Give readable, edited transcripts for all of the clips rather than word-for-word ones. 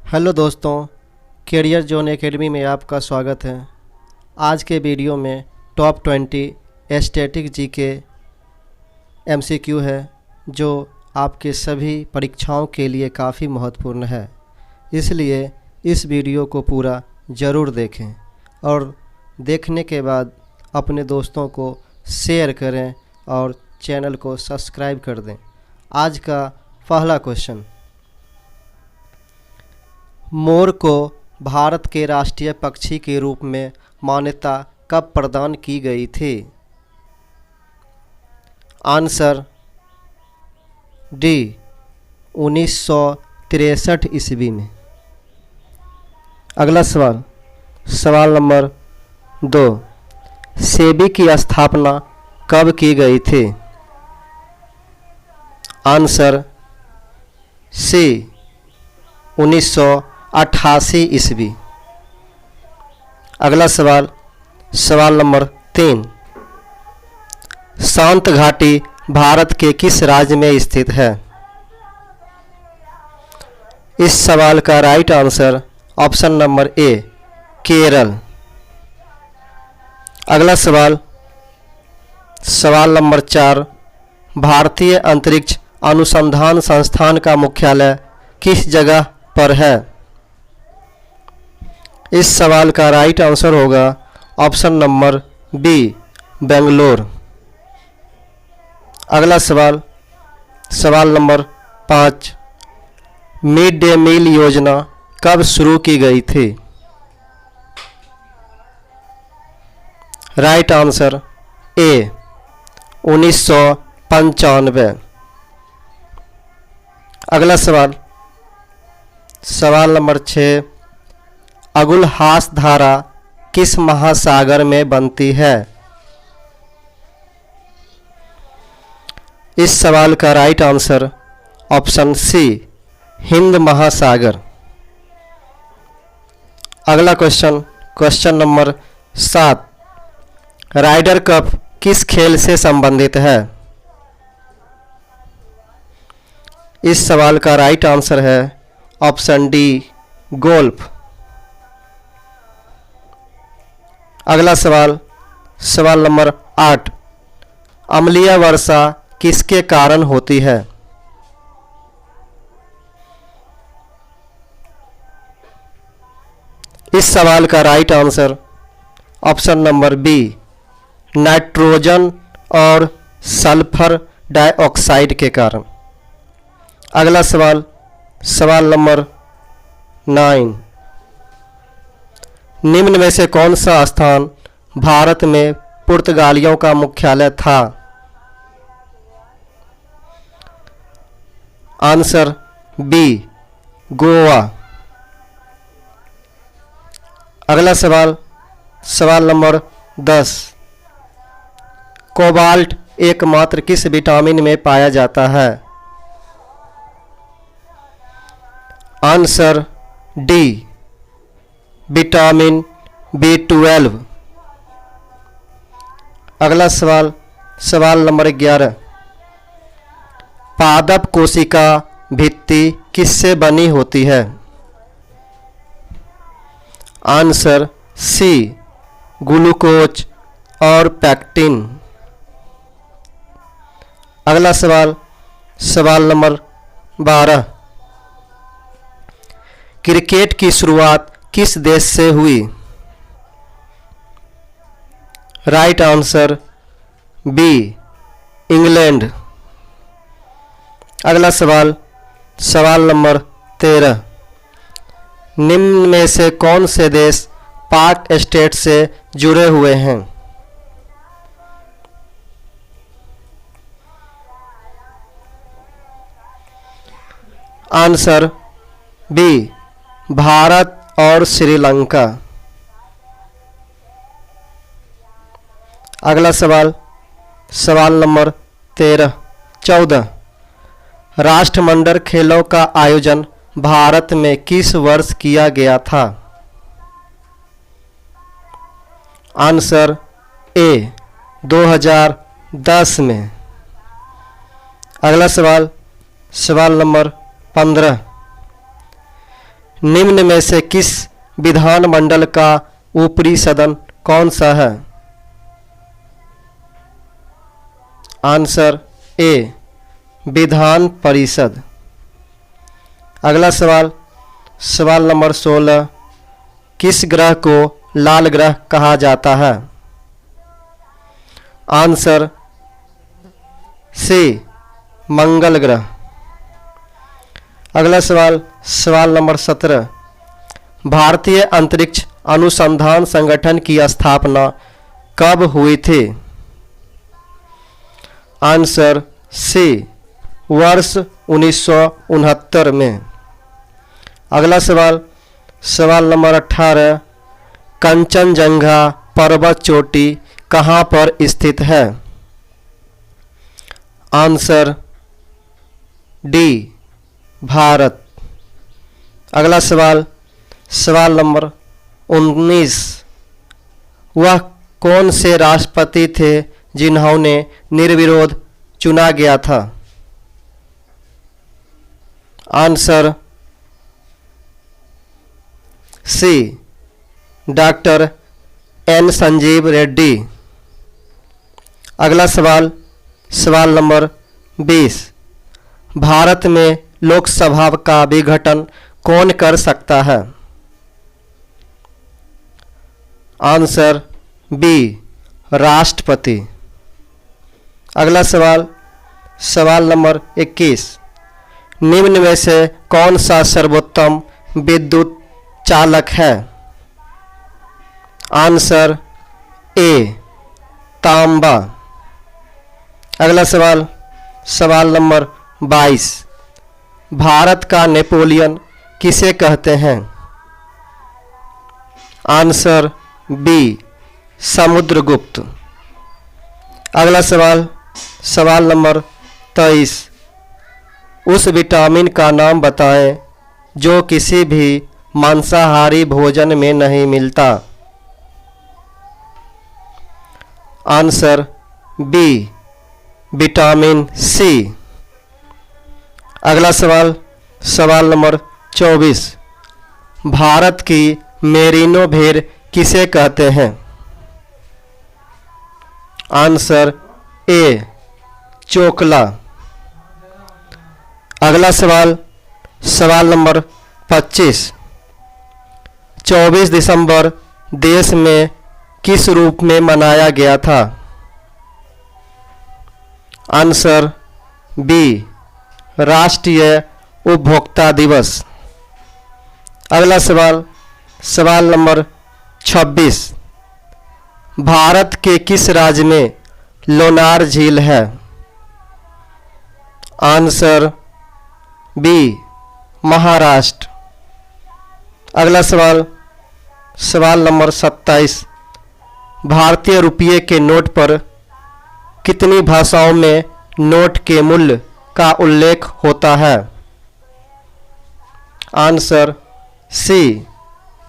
Hello दोस्तों, career zone academy में आपका स्वागत है। आज के वीडियो में टॉप 20 स्टैटिक जीके एमसीक्यू है जो आपके सभी परीक्षाओं के लिए काफ़ी महत्वपूर्ण है। इसलिए इस वीडियो को पूरा ज़रूर देखें और देखने के बाद अपने दोस्तों को शेयर करें और चैनल को सब्सक्राइब कर दें। आज का पहला क्वेश्चन, मोर को भारत के राष्ट्रीय पक्षी के रूप में मान्यता कब प्रदान की गई थी? आंसर डी 1963 ईस्वी में। अगला सवाल, सवाल नंबर 2, सेबी की स्थापना कब की गई थी? आंसर सी 1988 ईस्वी। अगला सवाल, सवाल नंबर 3, शांत घाटी भारत के किस राज्य में स्थित है? इस सवाल का right answer option number A Kerala. अगला सवाल, सवाल नंबर 4, भारतीय अंतरिक्ष अनुसंधान संस्थान का मुख्यालय किस जगह पर है? इस सवाल का राइट आंसर होगा ऑप्शन नंबर बी बेंगलोर। अगला सवाल, सवाल नंबर 5, मिड डे मील योजना कब शुरू की गई थी? Right answer A 1995। अगला सवाल, सवाल नंबर 6, अगुलहास धारा किस महासागर में बनती है? इस सवाल का right answer option C Hind Mahasagar. अगला question, question number 7, Ryder Cup किस खेल से संबंधित है? इस सवाल का राइट आंसर है ऑप्शन डी गोल्फ। अगला सवाल, सवाल नंबर 8, अम्लीय वर्षा किसके कारण होती है? इस सवाल का right answer option number B nitrogen और सल्फर डाइऑक्साइड के कारण। अगला सवाल, सवाल नंबर 9, निम्न में से कौन सा स्थान भारत में पुर्तगालियों का मुख्यालय था? Answer B Goa. अगला सवाल, सवाल नंबर 10, कोबाल्ट एकमात्र किस विटामिन में पाया जाता है? Answer D vitamin B12। अगला सवाल, सवाल नंबर 11, पादप कोशिका भित्ति किससे बनी होती है? आंसर सी ग्लूकोज और पैक्टिन। अगला सवाल, सवाल नंबर 12, क्रिकेट की शुरुआत किस देश से हुई? Right answer B England. अगला सवाल, सवाल नंबर 13, निम्न में से कौन से देश पाक स्टेट से जुड़े हुए हैं? आंसर बी भारत और श्रीलंका। अगला सवाल, सवाल नंबर 14, राष्ट्रमंडल खेलों का आयोजन भारत में किस वर्ष किया गया था? आंसर ए 2010 में। अगला सवाल, सवाल नंबर 15, निम्न में से किस विधानमंडल का ऊपरी सदन कौन सा है? Answer A Vidhan Parishad. अगला सवाल, सवाल नंबर 16, किस ग्रह को लाल ग्रह कहा जाता है? आंसर सी मंगल ग्रह। अगला सवाल, सवाल नंबर 17, भारतीय अंतरिक्ष अनुसंधान संगठन की स्थापना कब हुई थी? आंसर सी वर्ष 1969 में। अगला सवाल, सवाल नंबर 18, कंचनजंगा पर्वत चोटी कहाँ पर स्थित है? Answer D Bharat. अगला सवाल, सवाल नंबर 19, वह कौन से राष्ट्रपति थे जिन्होंने निर्विरोध चुना गया था? Answer C doctor N Sanjiva Reddy. अगला सवाल, सवाल नंबर 20, भारत में लोकसभा का विघटन कौन कर सकता है? आंसर बी राष्ट्रपति। अगला सवाल, सवाल नंबर 21, निम्न में से कौन सा सर्वोत्तम विद्युत चालक है? आंसर ए तांबा। अगला सवाल, सवाल नंबर 22, भारत का नेपोलियन किसे कहते हैं? Answer B Samudragupta. अगला सवाल, सवाल नंबर 23, उस विटामिन का नाम बताएं जो किसी भी मांसाहारी भोजन में नहीं मिलता। Answer B vitamin C. अगला सवाल, सवाल नंबर 24, भारत की मेरिनो भेड़ किसे कहते हैं? आंसर ए चोकला। अगला सवाल, सवाल नंबर 25, 24 दिसंबर देश में किस रूप में मनाया गया था? आंसर बी राष्ट्रीय उपभोक्ता दिवस। अगला सवाल, सवाल नंबर 26, भारत के किस राज्य में लोनार झील है? Answer B Maharashtra. अगला सवाल, सवाल नंबर 27, भारतीय रुपये के नोट पर कितनी भाषाओं में नोट के मूल्य का उल्लेख होता है? आंसर सी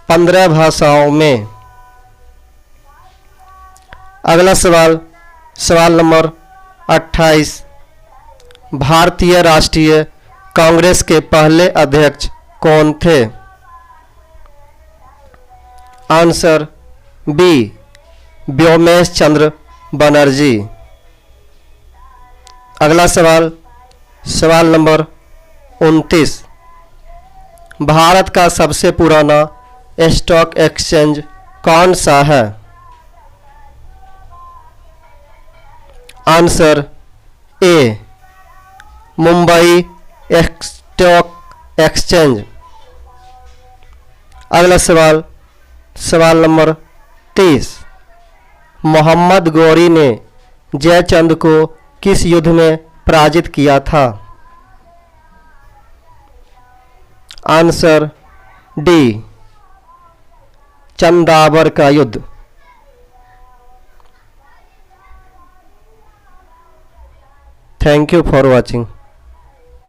15 भाषाओं में। अगला सवाल, सवाल नंबर 28, भारतीय राष्ट्रीय कांग्रेस के पहले अध्यक्ष कौन थे? आंसर बी व्योमेश चंद्र बनर्जी। अगला सवाल, सवाल नंबर 29, भारत का सबसे पुराना स्टॉक एक्सचेंज कौन सा है? Answer A Mumbai stock exchange. अगला सवाल, सवाल नंबर 30, मोहम्मद गौरी ने जयचंद को किस युद्ध में पराजित किया था? आंसर डी चंदावर का युद्ध। Thank you for watching.